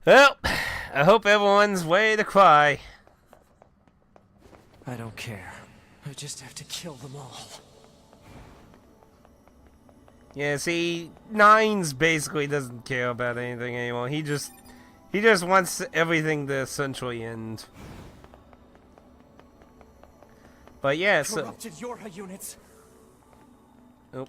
Well, I hope everyone's ready to cry. I don't care. I just have to kill them all. Yeah, see, Nines basically doesn't care about anything anymore. He just wants everything to essentially end. But yeah, so Corrupted Yorha units. oh.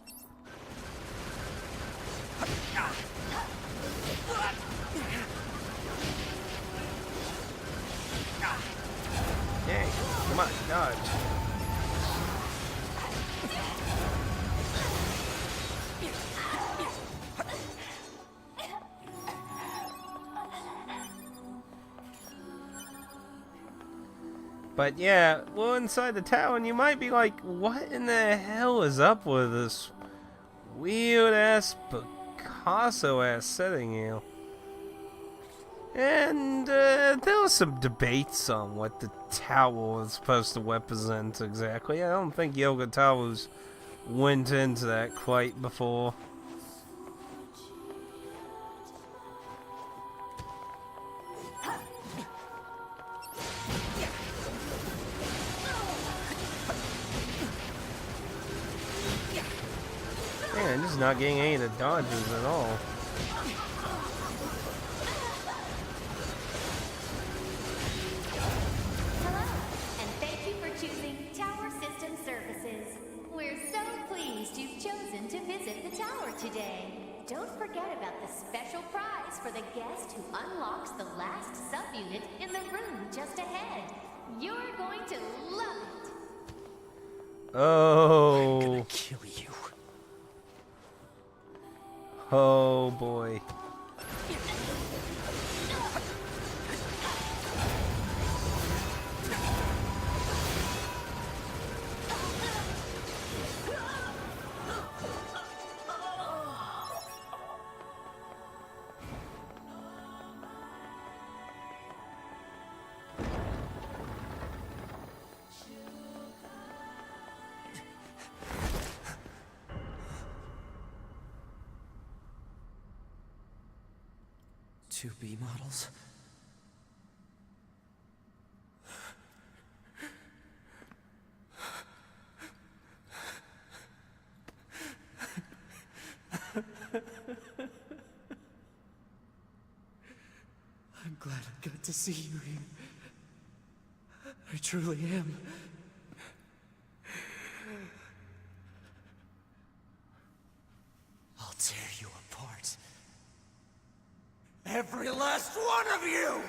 Dang, come on, dodge. But yeah, we're inside the tower, and you might be like, what in the hell is up with this weird-ass Picasso-ass setting here? And there was some debates on what the tower was supposed to represent exactly. I don't think Yoga Towers went into that quite before. Man, just not getting any of the dodges at all. Hello, and thank you for choosing Tower System Services. We're so pleased you've chosen to visit the tower today. Don't forget about the special prize for the guest who unlocks the last subunit in the room just ahead. You're going to love it. Oh. I'm gonna kill you. Oh boy. Two B models. I'm glad I got to see you here. I truly am. I'll tear you apart. Every last one of you!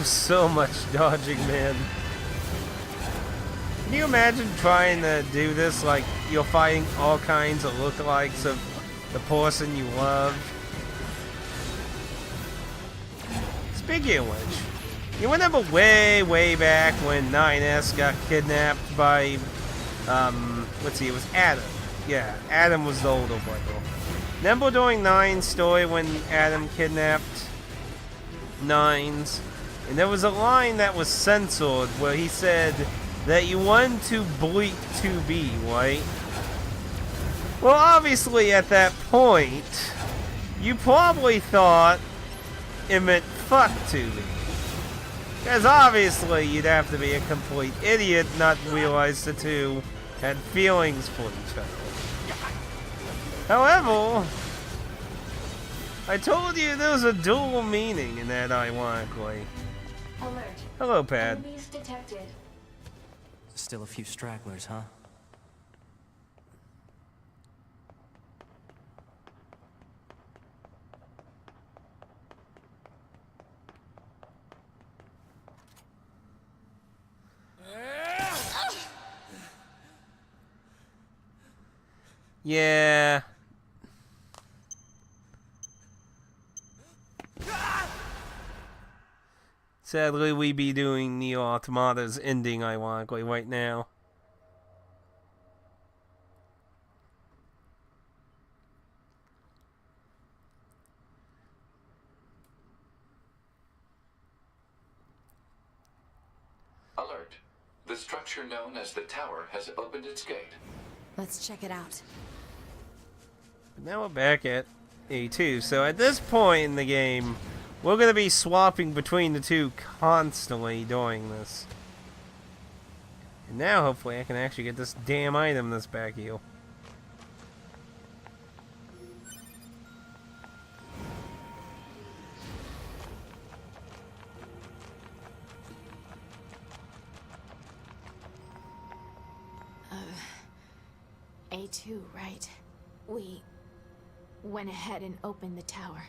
was so much dodging, man. Can you imagine trying to do this like you're fighting all kinds of lookalikes of the person you love? Speaking of which, you remember way back when 9S got kidnapped by, let's see, it was Adam. Yeah, Adam was the older brother. Remember during 9's story when Adam kidnapped Nines? And there was a line that was censored where he said that you want to bleep to be, right? Well, obviously at that point, you probably thought it meant fuck to be. Because obviously you'd have to be a complete idiot not to realize the two had feelings for each other. However, I told you there was a dual meaning in that, ironically. Alert. Hello, Pad. Enemies detected. Still a few stragglers, huh? Yeah. Sadly, we be doing Nier Automata's ending, ironically, right now. Alert. The structure known as the tower has opened its gate. Let's check it out. But now we're back at A2, so at this point in the game, we're going to be swapping between the two constantly doing this. And now, hopefully, I can actually get this damn item this back heal. A2, right? We went ahead and opened the tower.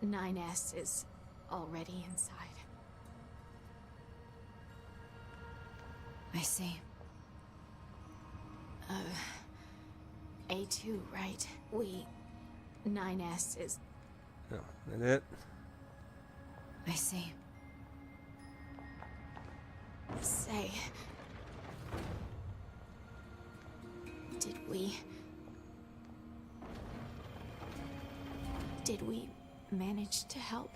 9S is already inside. I see. A2, right? 9S is... Oh, that it? I see. Say... Did we manage to help?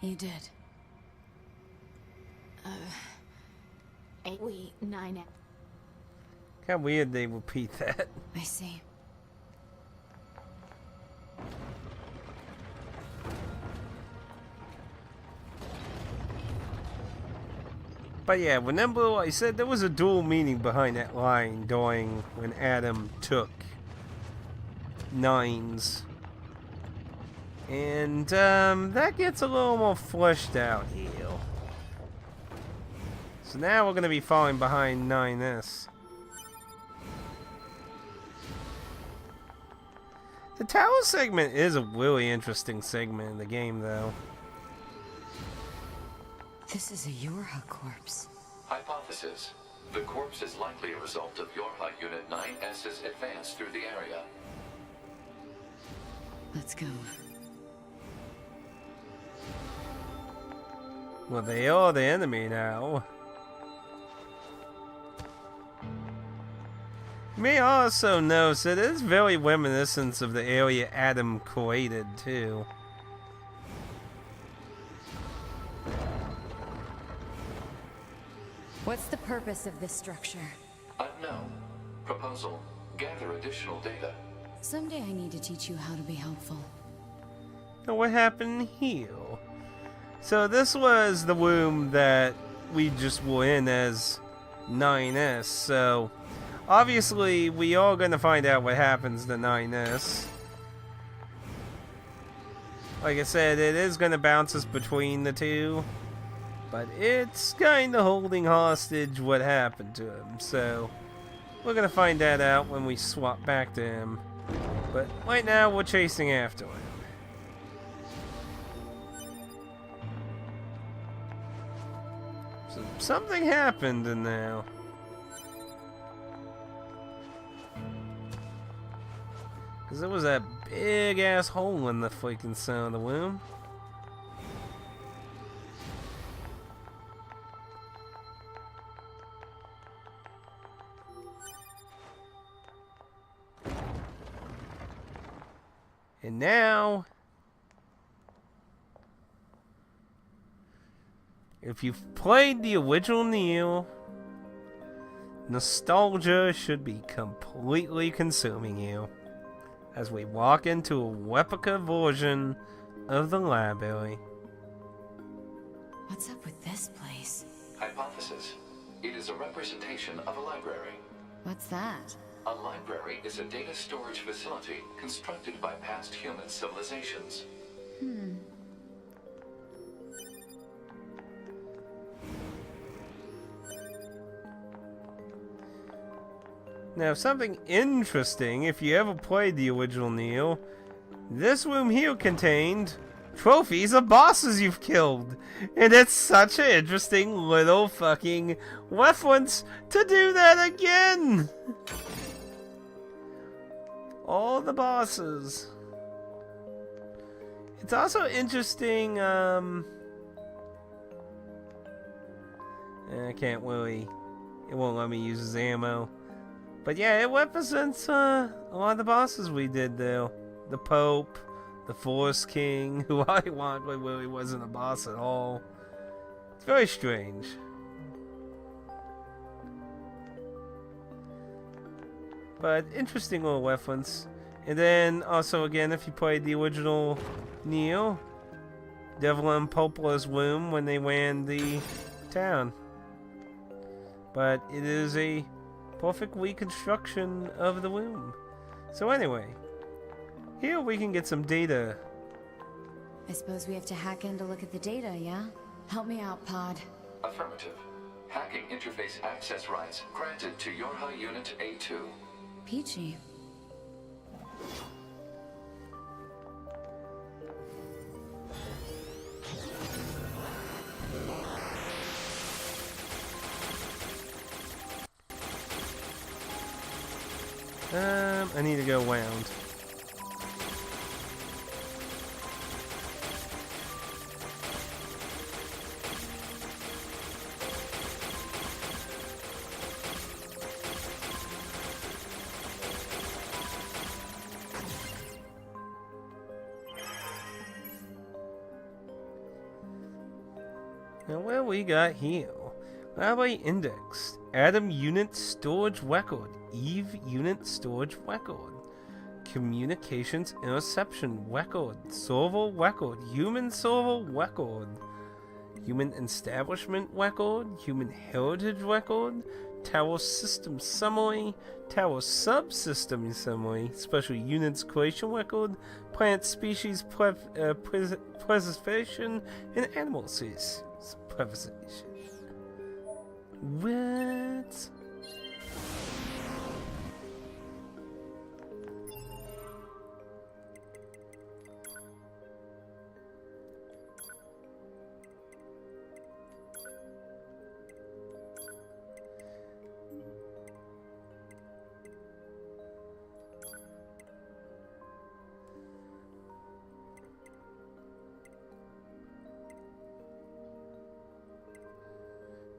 You did. 9. Kind of weird they repeat that. I see. But yeah, remember I said there was a dual meaning behind that line during when Adam took Nines. And that gets a little more fleshed out here. So now we're going to be falling behind 9S. The tower segment is a really interesting segment in the game, though. This is a Yorha corpse. Hypothesis. The corpse is likely a result of Yorha Unit 9S's advance through the area. Let's go. Well, they are the enemy now. You may also notice it is very reminiscent of the area Adam created, too. What's the purpose of this structure? Unknown. Proposal. Gather additional data. Someday I need to teach you how to be helpful. Now what happened here? So this was the room that we just were in as 9S, so obviously we are going to find out what happens to 9S. Like I said, it is going to bounce us between the two, but it's kind of holding hostage what happened to him, so we're going to find that out when we swap back to him. But right now we're chasing after him. So something happened in there. Because there was that big ass hole in the freaking center of the room. And now, if you've played the original Nier, nostalgia should be completely consuming you as we walk into a replica version of the library. What's up with this place? Hypothesis. It is a representation of a library. What's that? A library is a data storage facility constructed by past human civilizations. Now, something interesting, if you ever played the original Nier, this room here contained trophies of bosses you've killed. And it's such an interesting little fucking reference to do that again. All the bosses. It's also interesting, I can't really, it won't let me use his ammo. But yeah, it represents a lot of the bosses we did though. The Pope, the Forest King, who ironically really wasn't a boss at all. It's very strange. But interesting little reference. And then also again, if you played the original Nier, Devil and Poplar's room when they ran the town. But it is a perfect reconstruction of the room. So anyway, here we can get some data. I suppose we have to hack in to look at the data, yeah? Help me out, Pod. Affirmative. Hacking interface access rights granted to Yorha Unit A2. Peachy. I need to go around. Now what we got here? Library indexed. Atom unit storage record. Eve unit storage record. Communications interception record. Server record. Human server record. Human establishment record. Human heritage record. Tower system summary. Tower subsystem summary. Special units creation record. Plant species preservation. And animal species preservation. What?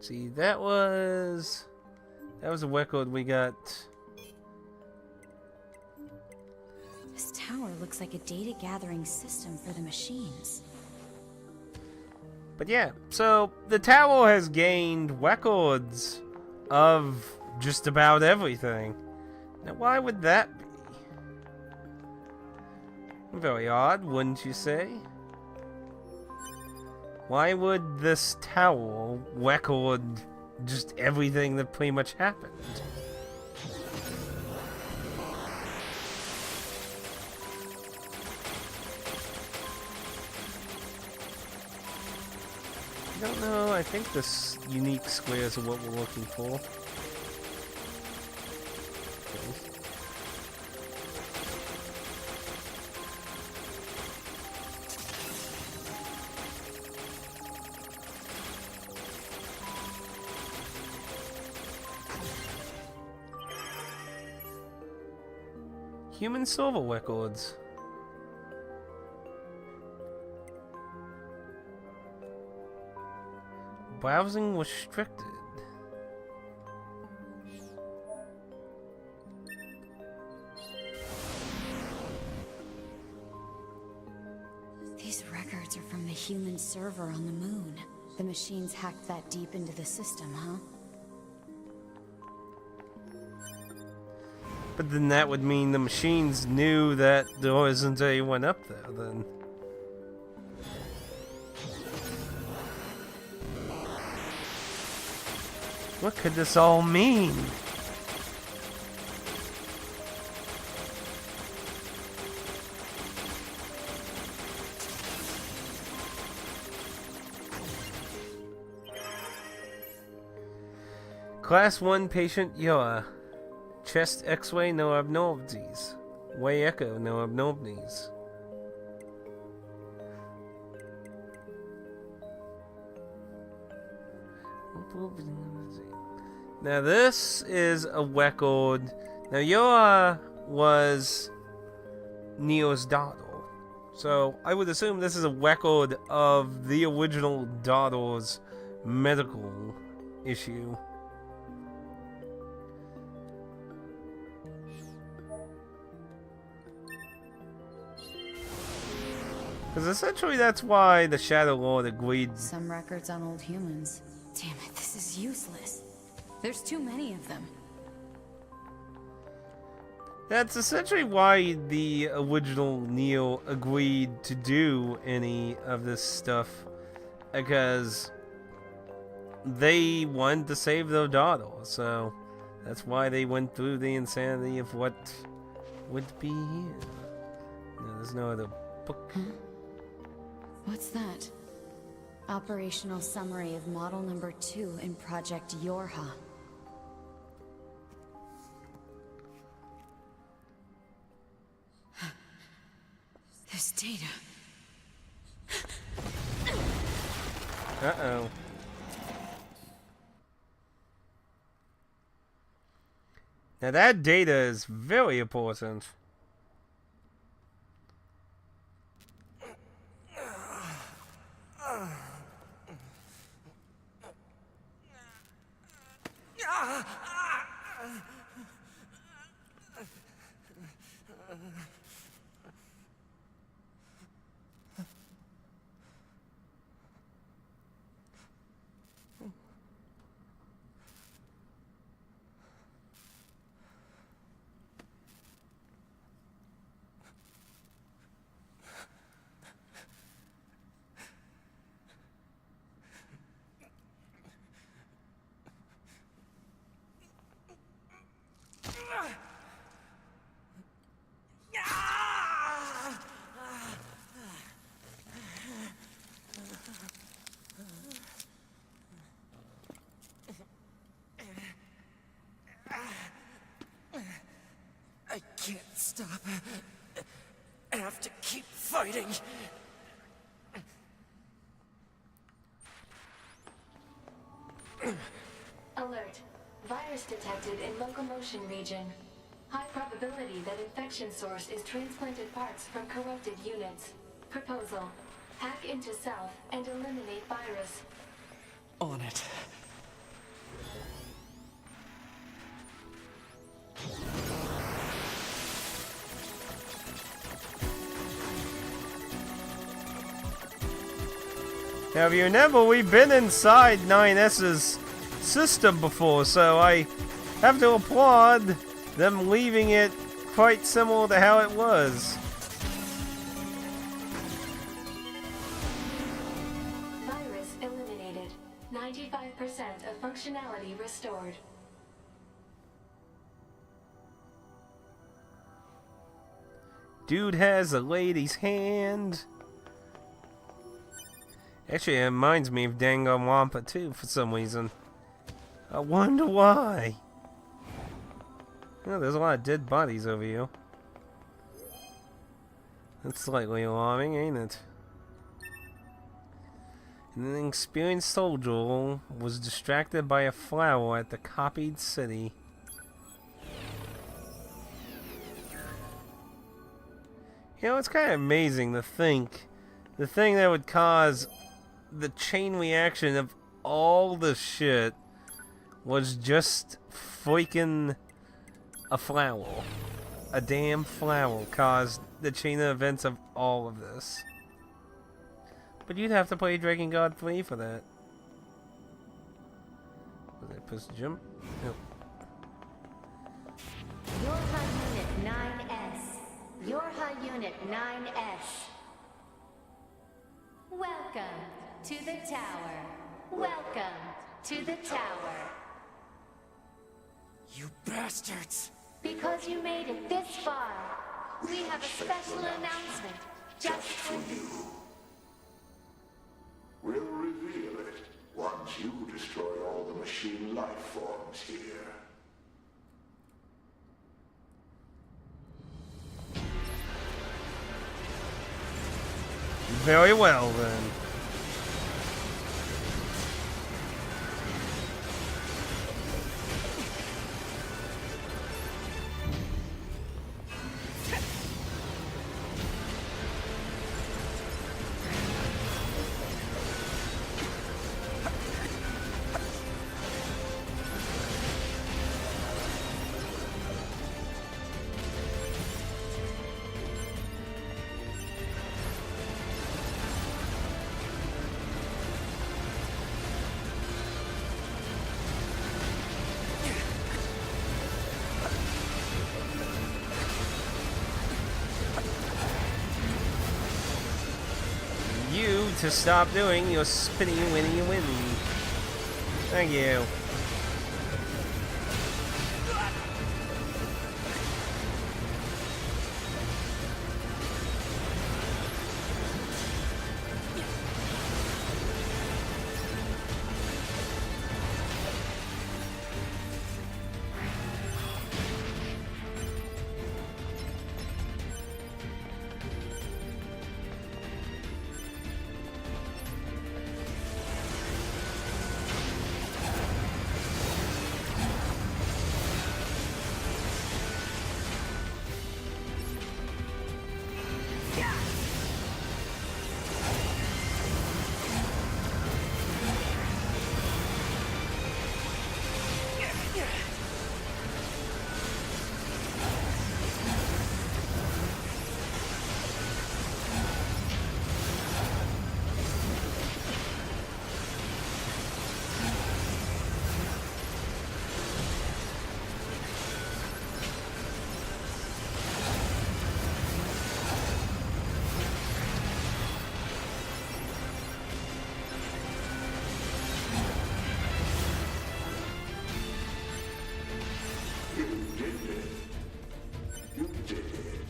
See, that was a record we got. This tower looks like a data gathering system for the machines. But yeah, so the tower has gained records of just about everything. Now why would that be? Very odd, wouldn't you say? Why would this tower record just everything that pretty much happened? I don't know, I think this unique squares are what we're looking for. Human silver records. Browsing restricted. These records are from the human server on the moon. The machines hacked that deep into the system, huh? But then that would mean the machines knew that there wasn't anyone up there then. What could this all mean? Class 1 patient Yoa. Chest X-ray, no abnormalities. Way echo, no abnormalities. Now this is a record. Now Yoa was Neo's daughter. So I would assume this is a record of the original daughter's medical issue. Because essentially that's why the Shadow Lord agreed. Some records on old humans. Damn it, this is useless. There's too many of them. That's essentially why the original Neo agreed to do any of this stuff. Because they wanted to save their daughter. So that's why they went through the insanity of what would be here. No, there's no other book. Huh? What's that? Operational summary of model number 2 in Project Yorha. This data. Uh-oh. Now that data is very important. I can't stop. I have to keep fighting. Alert. Virus detected in locomotion region. High probability that infection source is transplanted parts from corrupted units. Proposal. Hack into South and eliminate virus. On it. Now, if you remember, we've been inside 9S's system before, so I have to applaud them leaving it quite similar to how it was. Virus eliminated. 95% of functionality restored. Dude has a lady's hand. Actually, it reminds me of Danganronpa too, for some reason. I wonder why. Oh, there's a lot of dead bodies over here. That's slightly alarming, ain't it? An inexperienced soldier was distracted by a flower at the copied city. You know, it's kind of amazing to think the thing that would cause the chain reaction of all the shit was just freaking a flower. A damn flower caused the chain of events of all of this. But you'd have to play Dragon God 3 for that. Was I supposed to jump? Nope. Yorha Unit 9S. Yorha Unit 9S. Welcome to the tower. Welcome to the tower. You bastards! Because you made it this far, we have a special announcement just for you. We'll reveal it once you destroy all the machine life forms here. Very well then. You to stop doing your spinny winny winny. Thank you. You did it. You did it.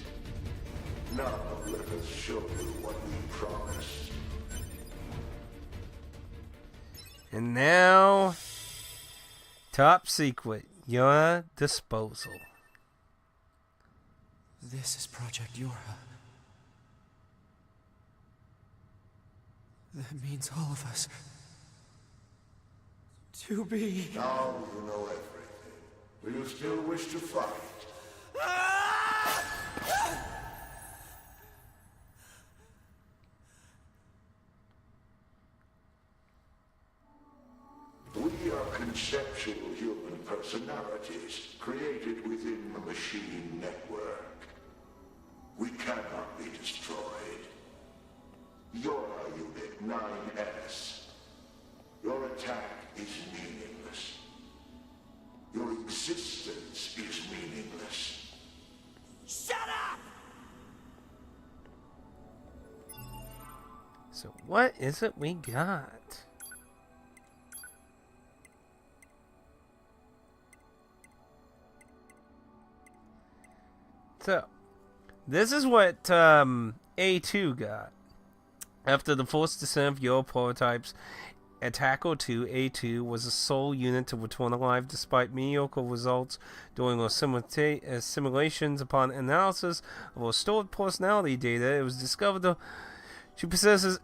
Now let us show you what we promised. And now, top secret, your disposal. This is Project Yorha. That means all of us. To be... Now you know everything. Do you still wish to fight? We are conceptual human personalities created within the machine network. We cannot be destroyed. You're Unit 9S. Your attack is meaningless. Your existence is meaningless. Shut up! So what is it we got? So, this is what A2 got. After the forced descent of Euro prototypes, Attacker 2 A2 was the sole unit to return alive despite mediocre results during our simulations. Upon analysis of our stored personality data, it was discovered that she possesses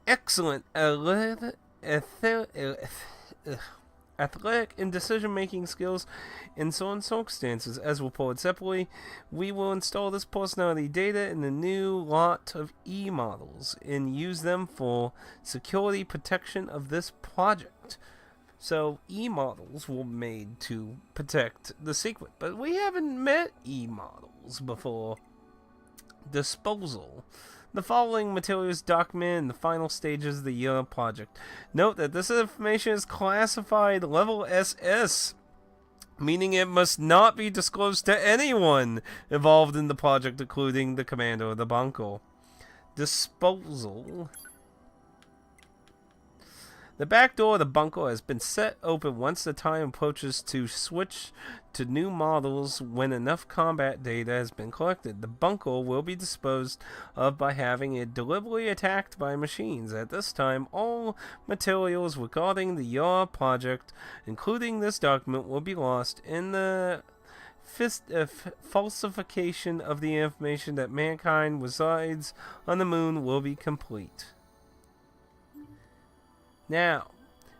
excellent athletic and decision-making skills in certain circumstances. As reported separately, we will install this personality data in the new lot of E-models and use them for security protection of this project. So E-models were made to protect the secret, but we haven't met E-models before. Disposal. The following materials document the final stages of the Nier project. Note that this information is classified level SS, meaning it must not be disclosed to anyone involved in the project, including the commander of the bunker. Disposal. The back door of the bunker has been set open once the time approaches to switch to new models when enough combat data has been collected. The bunker will be disposed of by having it deliberately attacked by machines. At this time, all materials regarding the Nier project, including this document, will be lost in the falsification of the information that mankind resides on the moon will be complete. Now,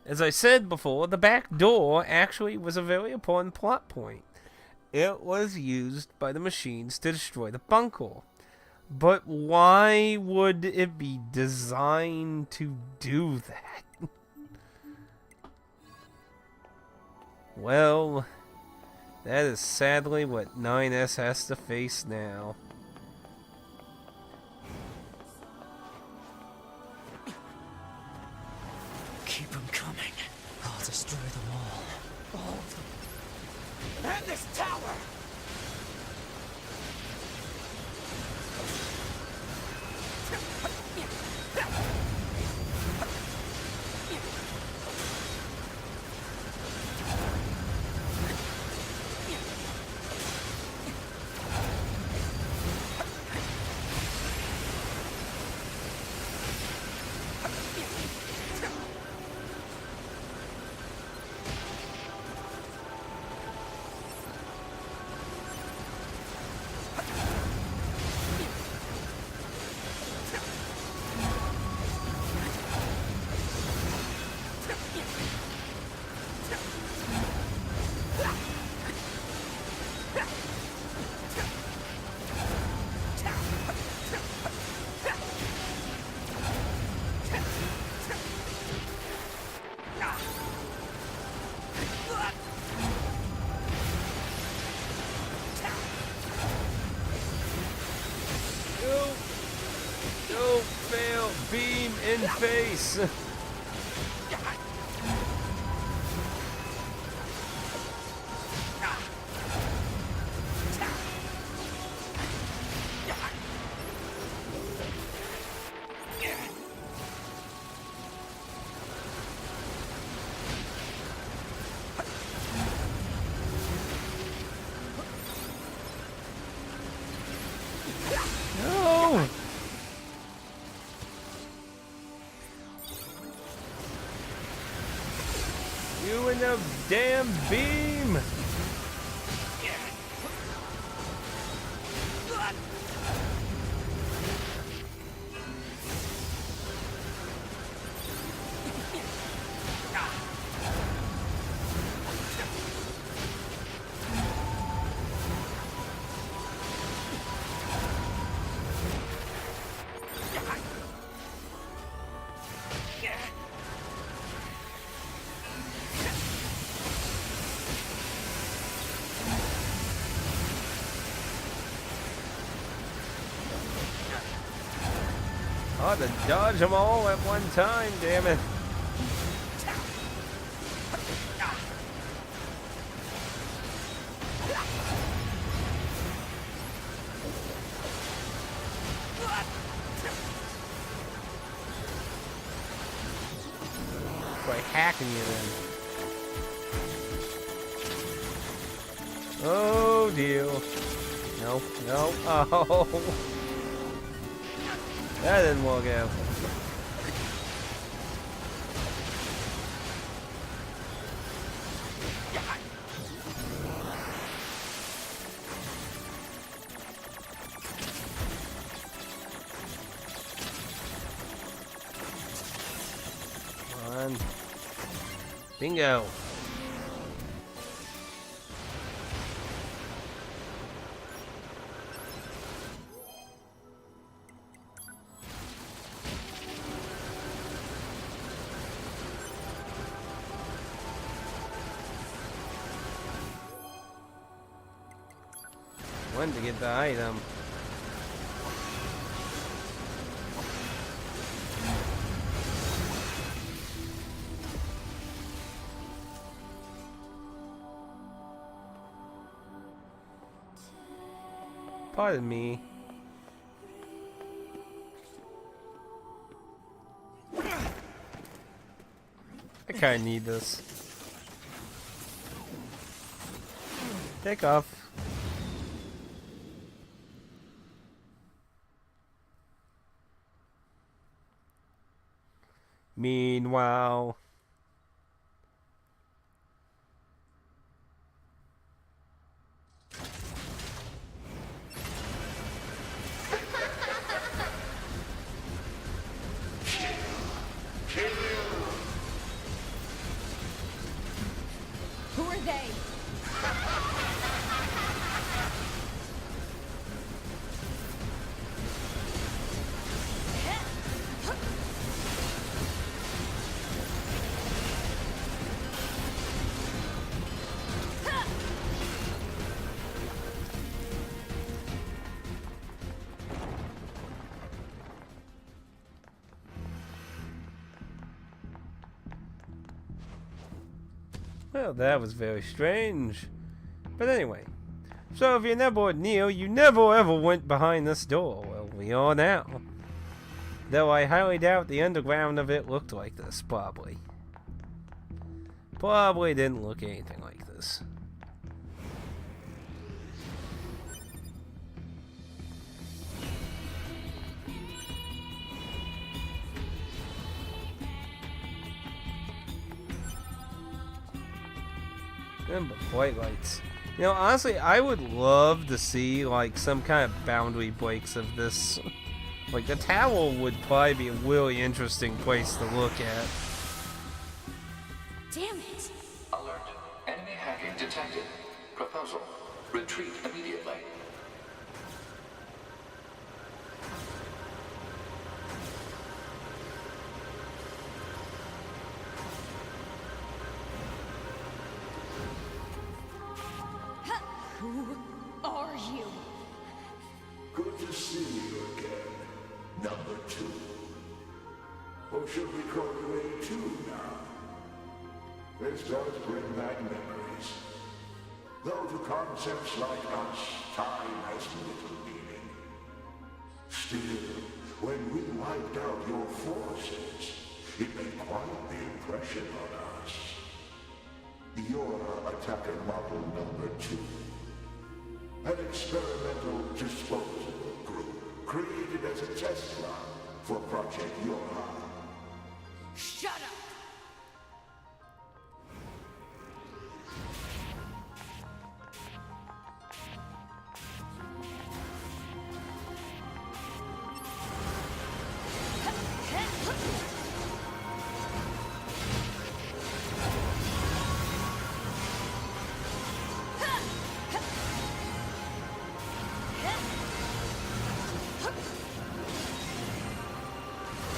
as I said before, the back door actually was a very important plot point. It was used by the machines to destroy the bunker. But why would it be designed to do that? Well, that is sadly what 9S has to face now. Keep them coming. I'll destroy them all. All of them. And this tower! Go fail, beam in face. No! You and the damn beam! I ought to dodge them all at one time, damn it. By hacking you then. Oh dear. No, no, oh. That didn't work out. Come on. Bingo. wanted to get the item. Pardon me. I kinda need this. Take off. Meanwhile, Who are they? well, that was very strange. But anyway, so if you never knew, you never ever went behind this door. Well, we are now. Though I highly doubt the underground of it looked like this, probably. Probably didn't look anything like this. And the bright lights. You know, honestly, I would love to see like some kind of boundary breaks of this. Like the tower would probably be a really interesting place to look at. Damn it! Alert. Enemy hacking detected. Proposal. Retreat immediately. Who are you? Good to see you again, number 2. Or should we call you A2 now? This does bring back memories. Though to concepts like us, time has little meaning. Still, when we wiped out your forces, it made quite the impression on us. You're attacker model number 2. An experimental disposable group created as a test run for Project Yorha. Shut up!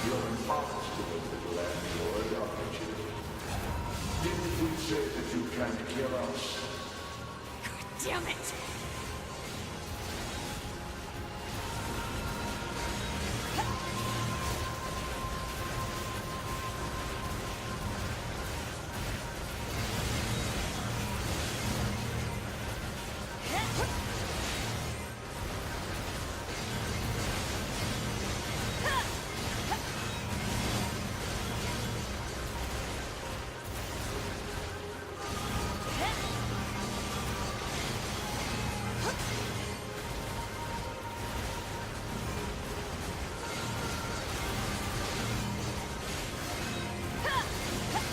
You're an obstinate little android, aren't you? Didn't we say that you can't kill us? Damn it!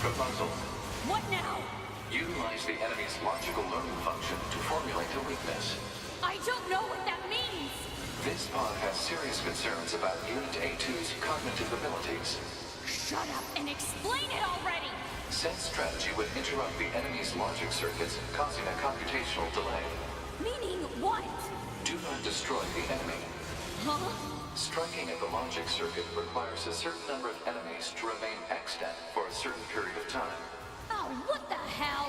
Proposal. What now? Utilize the enemy's logical learning function to formulate a weakness. I don't know what that means! This pod has serious concerns about Unit A2's cognitive abilities. Shut up and explain it already! Said strategy would interrupt the enemy's logic circuits, causing a computational delay. Meaning what? Do not destroy the enemy. Huh? Striking at the logic circuit requires a certain number of enemies to remain extant for a certain period of time. Oh, what the hell?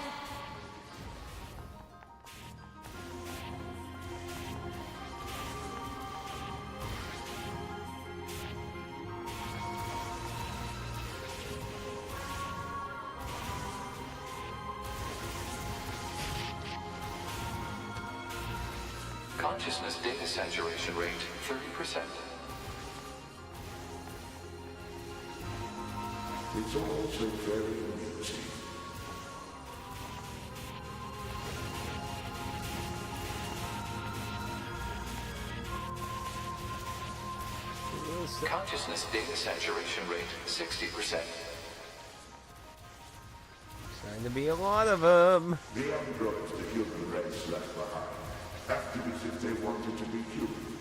Consciousness data saturation rate 30%. It's all so very amusing. Consciousness data saturation rate 60%. Starting to be a lot of them. The androids the human race left behind acted as if they wanted to be human.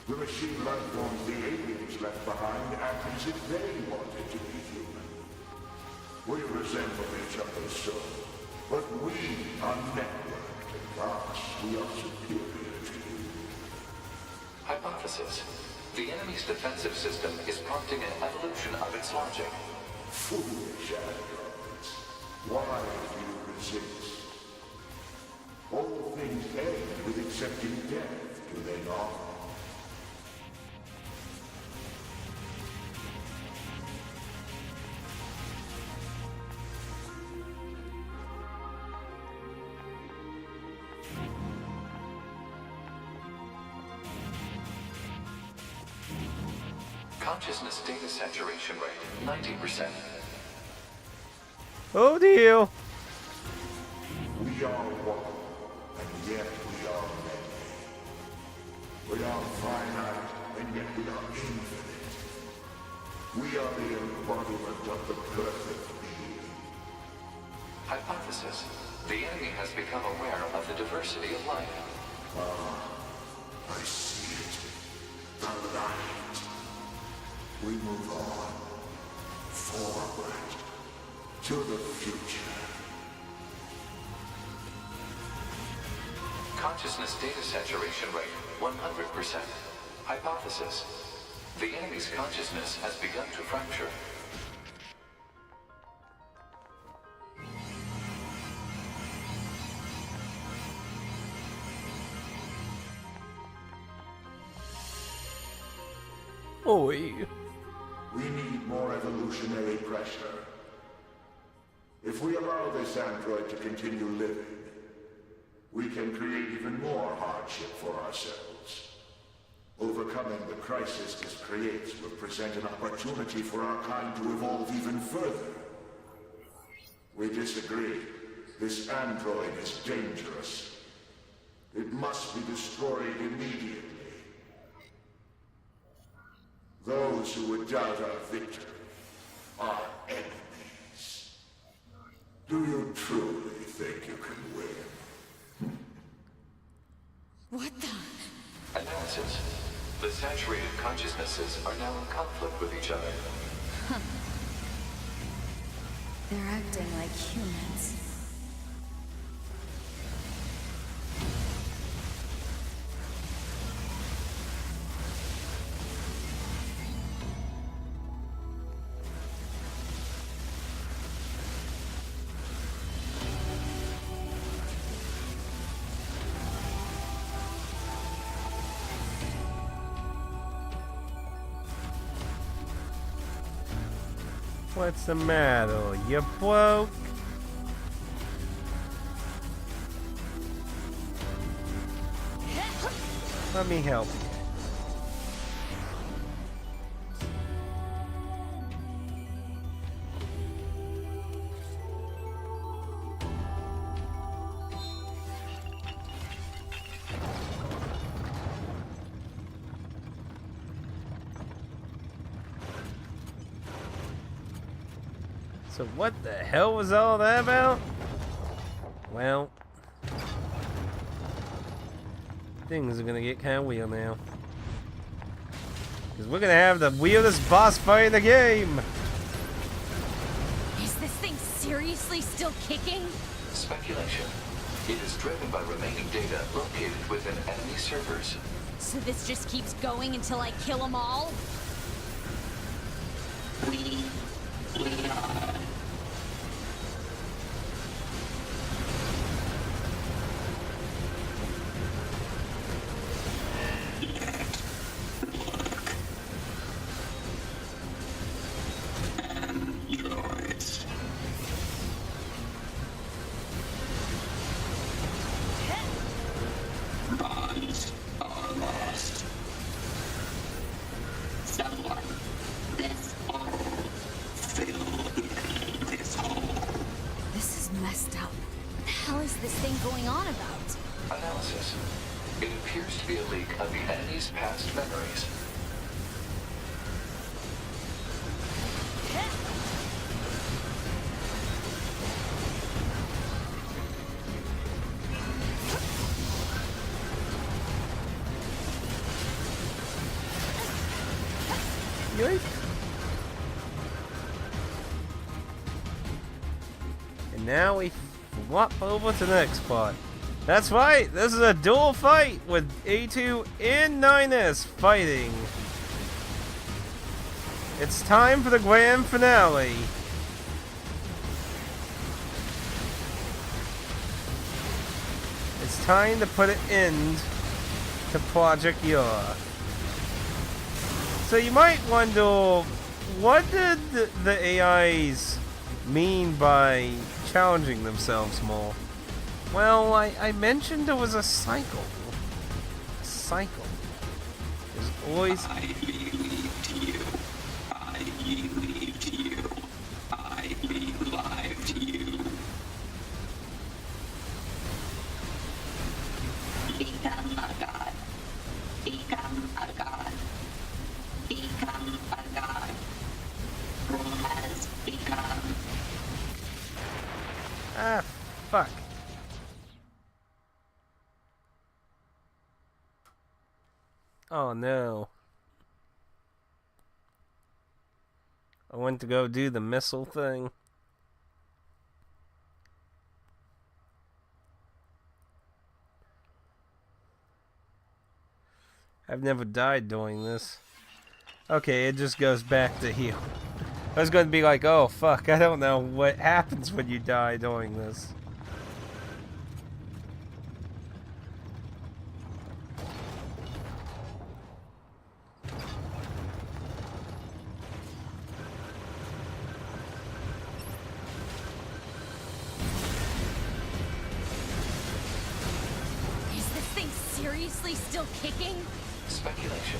The machine life forms the aliens left behind acted as if they wanted to be human. We resemble each other so, but we are networked, and thus we are superior to you. Hypothesis. The enemy's defensive system is prompting an evolution of its logic. Foolish androids. Why do you resist? All things end with accepting death, do they not? Consciousness data saturation rate 90%. Oh dear. We are one, and yet we are many. We are finite, and yet we are infinite. We are the embodiment of the perfect being. Hypothesis. The enemy has become aware of the diversity of life. I see it. The light. We move on. Forward. To the future. Consciousness data saturation rate 100%. Hypothesis. The enemy's consciousness has begun to fracture. Oi. We need more evolutionary pressure. If we allow this android to continue living, we can create even more hardship for ourselves. Overcoming the crisis this creates will present an opportunity for our kind to evolve even further. We disagree. This android is dangerous. It must be destroyed immediately. Those who would doubt our victory are enemies. Do you truly think you can win? What the? Analysis. The saturated consciousnesses are now in conflict with each other. They're acting like humans. What's the matter? You broke? Let me help you. So what the hell was all that about? Well, things are gonna get kind of weird now. Because we're gonna have the weirdest boss fight in the game! Is this thing seriously still kicking? Speculation. It is driven by remaining data located within enemy servers. So this just keeps going until I kill them all? is this thing going on about? Analysis. It appears to be a leak of the enemy's past memories. Yoink. And now we flop over to the next part. That's right, this is a dual fight with A2 and 9S fighting. It's time for the grand finale. It's time to put an end to Project Yor. So you might wonder, what did the AIs mean by challenging themselves more? Well, I mentioned there was a cycle. A cycle. There's always... I believed you. I believed you. I believed you. Become a god. Become a god. Become a god. Who has become? Ah, fuck. Oh no. I went to go do the missile thing. I've never died doing this. Okay, it just goes back to heal. I was going to be like, oh fuck, I don't know what happens when you die doing this. Is this thing seriously still kicking? Speculation.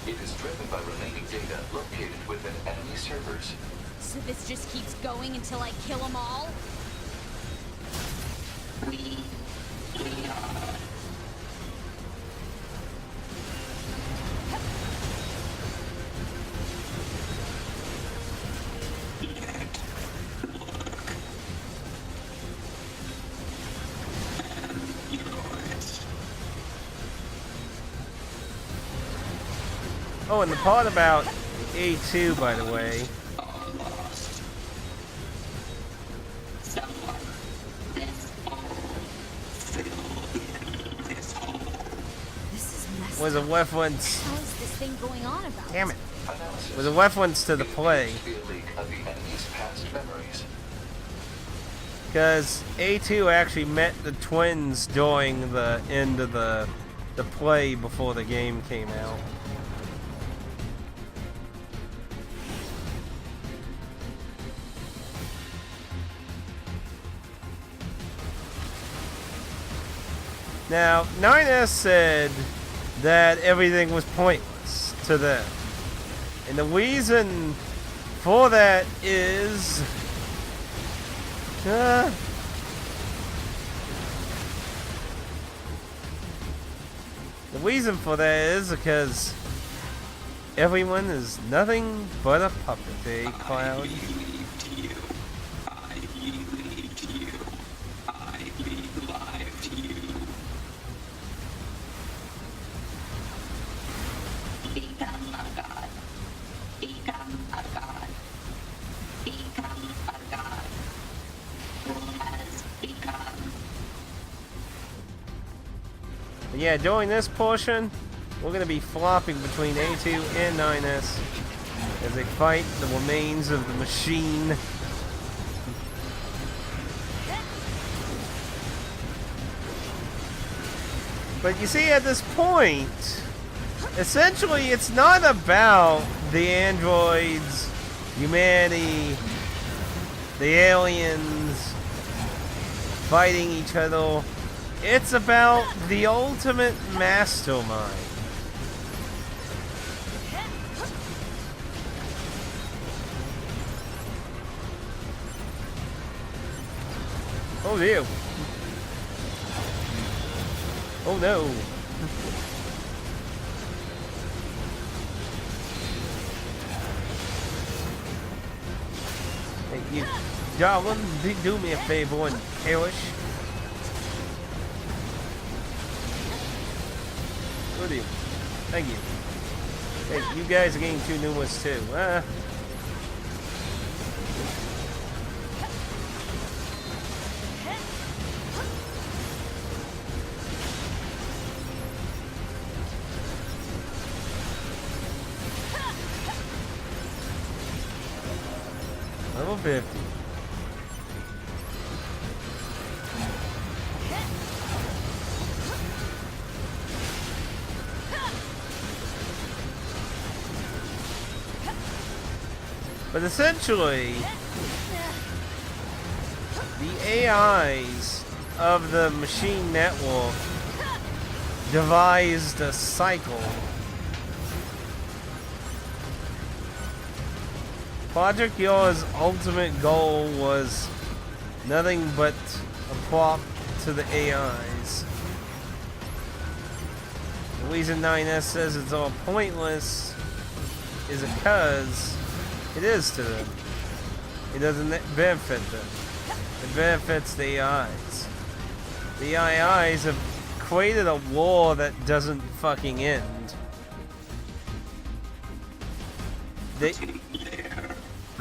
It is driven by remaining data located within enemy servers. So this just keeps going until I kill them all? We are. Oh, and the part about A2, by the way. Was a reference. How is this thing going on about? Damn it. Analysis. Was a reference to the play. It appears to be a leak of the enemy's past memories. Because A2 actually met the twins during the end of the play before the game came out. Now, 9S said that everything was pointless to them. And the reason for that is... the reason for that is because everyone is nothing but a puppet, eh, Cloud? Yeah, during this portion, we're going to be flopping between A2 and 9S as they fight the remains of the machine. But you see, at this point, essentially it's not about the androids, humanity, the aliens fighting each other. It's about the ultimate mastermind. Oh dear. Oh no. Hey, you darling, do me a favor and perish. Would you? Thank you. Hey, you guys are getting too numerous too. Level 50. But essentially, the AIs of the machine network devised a cycle. Project Yours' ultimate goal was nothing but a prop to the AIs. The reason 9S says it's all pointless is because it is to them. It doesn't benefit them. It benefits the AIs. The AIs have created a war that doesn't fucking end. They...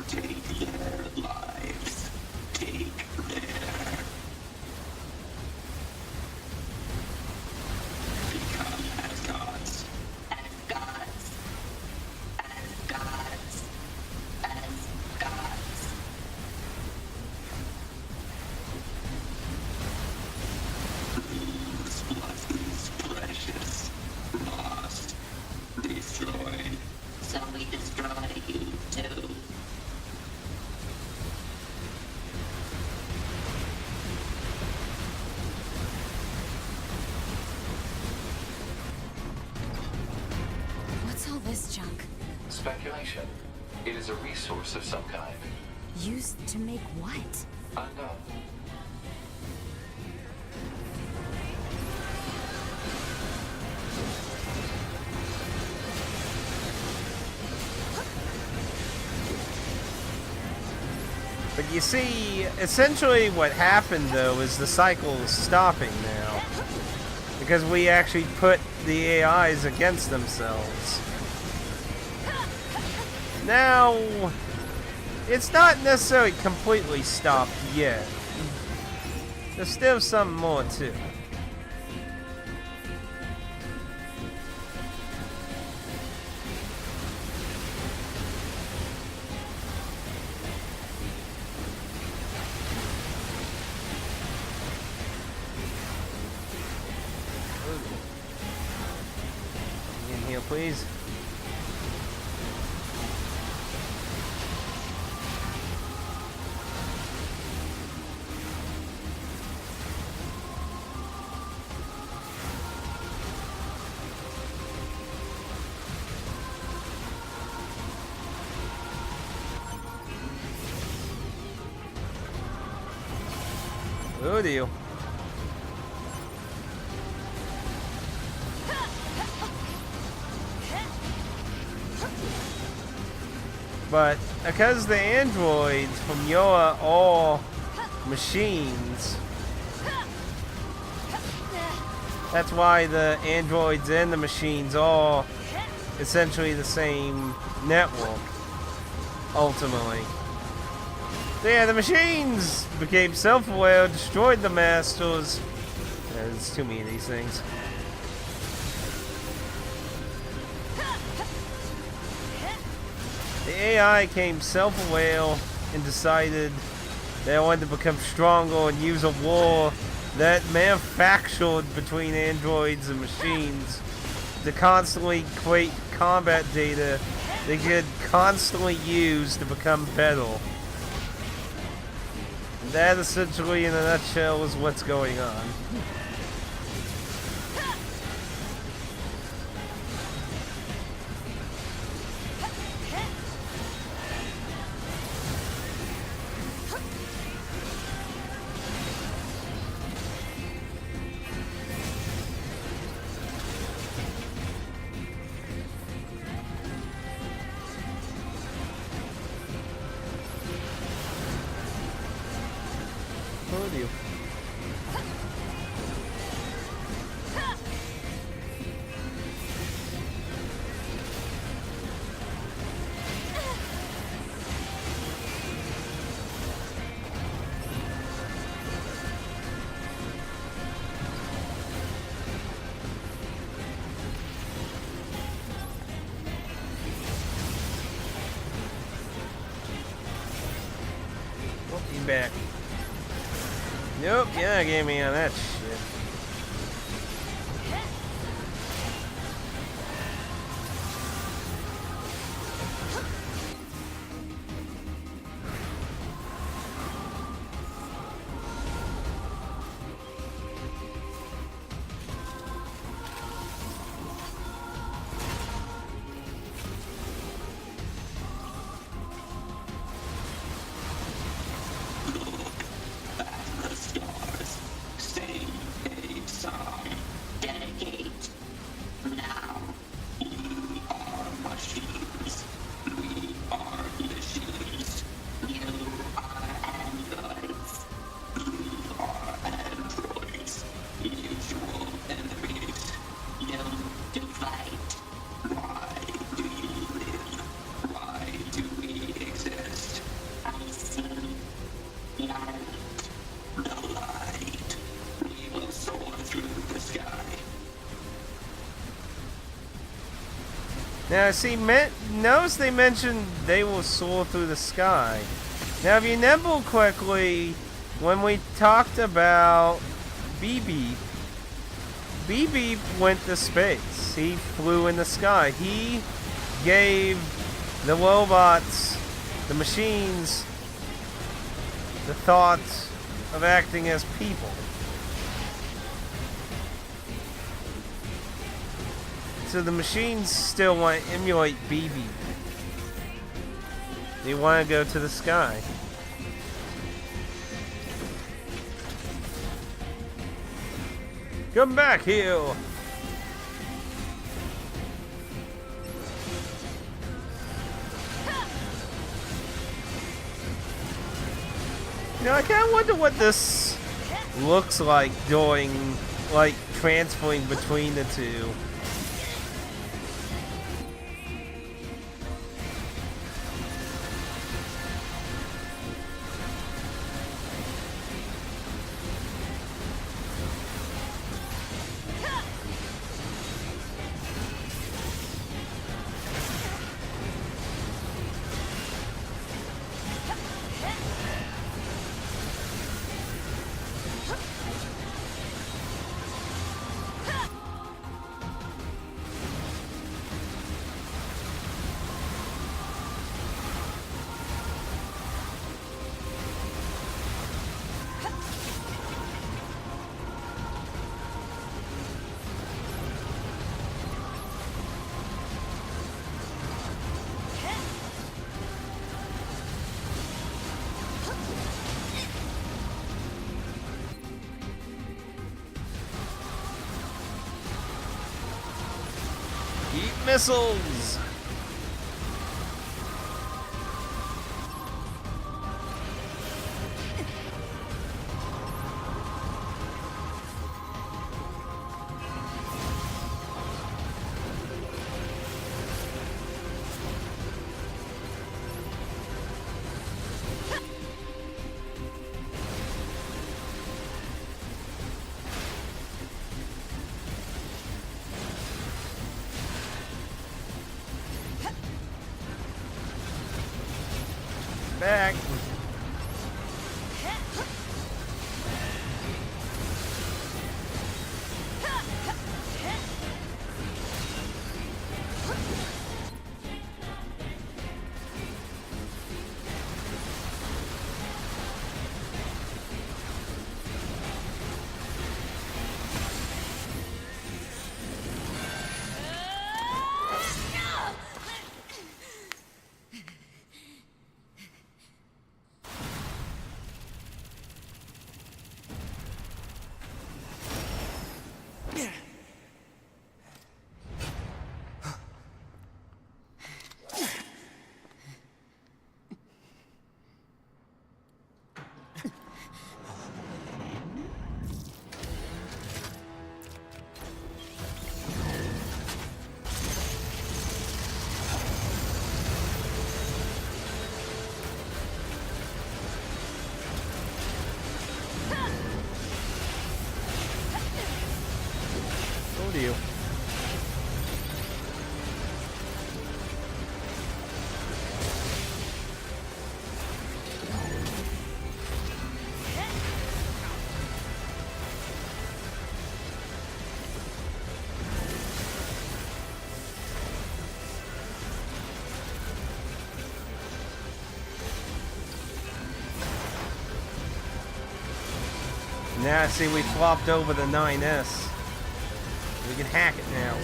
Take their lives. Take their... Become as gods. As gods. As gods. As gods. Lose what is precious. Lost. Destroyed. So we destroy you too. What's all this junk? Speculation. It is a resource of some kind. Used to make what? Unknown. But you see, essentially what happened though is the cycle is stopping now. Because we actually put the AIs against themselves. Now, it's not necessarily completely stopped yet. There's still some more too. In here, please. Oh deal. But because the androids from Yoa are all machines, that's why the androids and the machines are essentially the same network, ultimately. So yeah, the machines became self-aware, destroyed the masters. There's too many of these things. The AI came self-aware and decided they wanted to become stronger and use a war that manufactured between androids and machines to constantly create combat data they could constantly use to become better. That essentially, in a nutshell, is what's going on. back. Nope, yeah, gave me on that shit. The stars sing a song. Dedicate. Now, we are machines. We are machines. You are androids. You are androids. Mutual enemies. No to fight. Why do you live? Why do we exist? I see light. The light. We will soar through the sky. Now, see, notice they mentioned they will soar through the sky. Now, if you remember quickly, when we talked about BB went to space. He flew in the sky. He gave the robots, the machines, the thought of acting as people. So the machines still want to emulate BB. They want to go to the sky. Come back here! You know, I kind of wonder what this looks like doing, like, transferring between the two. Eat missiles! Back. Told you. Now see, we flopped over the 9S. We can hack it now.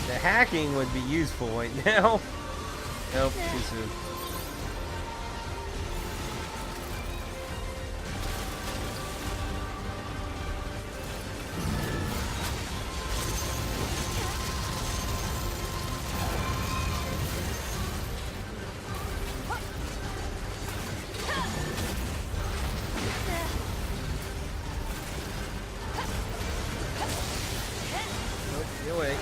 The hacking would be useful right now. Nope, too soon. Nope, get away.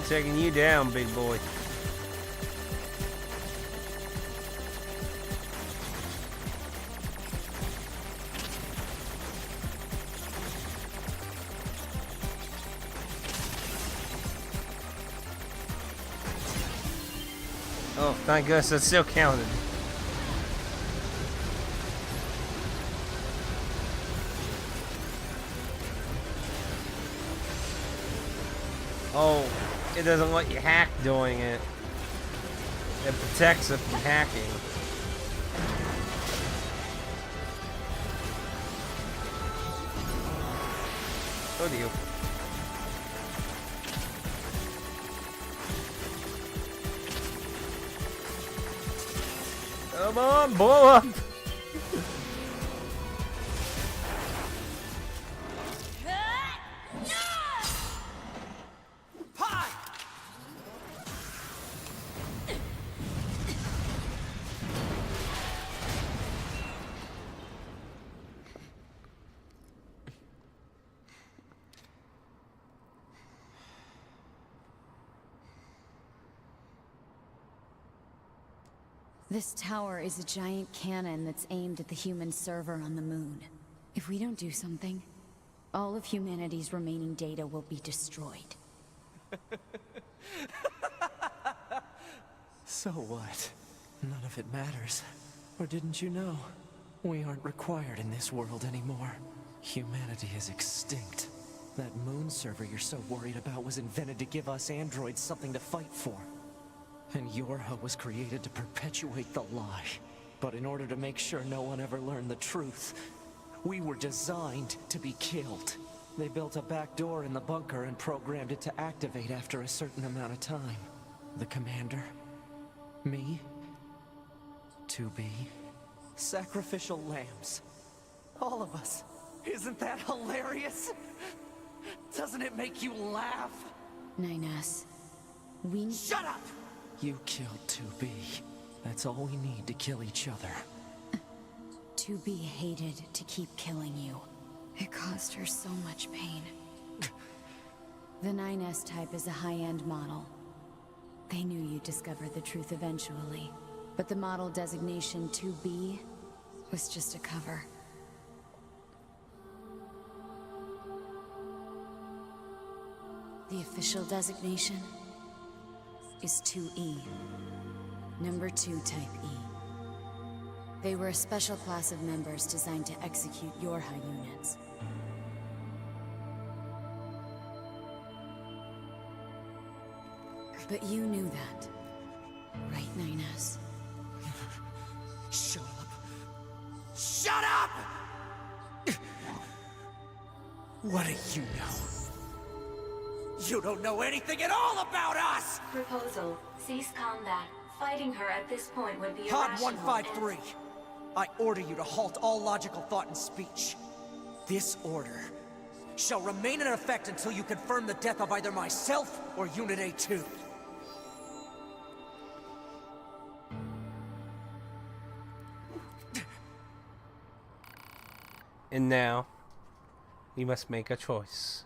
Taking you down, big boy. Oh, thank goodness that still counted. Oh. It doesn't let you hack doing it. It protects it from hacking. Oh dear. Come on, blow up! This tower is a giant cannon that's aimed at the human server on the moon. If we don't do something, all of humanity's remaining data will be destroyed. So what? None of it matters. Or didn't you know? We aren't required in this world anymore. Humanity is extinct. That moon server you're so worried about was invented to give us androids something to fight for. And Yorha was created to perpetuate the lie. But in order to make sure no one ever learned the truth, we were designed to be killed. They built a back door in the bunker and programmed it to activate after a certain amount of time. The commander, me, 2B, sacrificial lambs. All of us. Isn't that hilarious? Doesn't it make you laugh? 9S, we... Shut up! You killed 2B. That's all we need to kill each other. 2B hated to keep killing you. It caused her so much pain. The 9S type is a high-end model. They knew you'd discover the truth eventually. But the model designation 2B was just a cover. The official designation is 2E. Number 2 type E. They were a special class of members designed to execute Yorha units. But you knew that, right, 9S? Shut up! Shut up! What do you know? You don't know anything at all about us! Proposal. Cease combat. Fighting her at this point would be Pod irrational 153. I order you to halt all logical thought and speech. This order shall remain in effect until you confirm the death of either myself or Unit A2. And now, We must make a choice.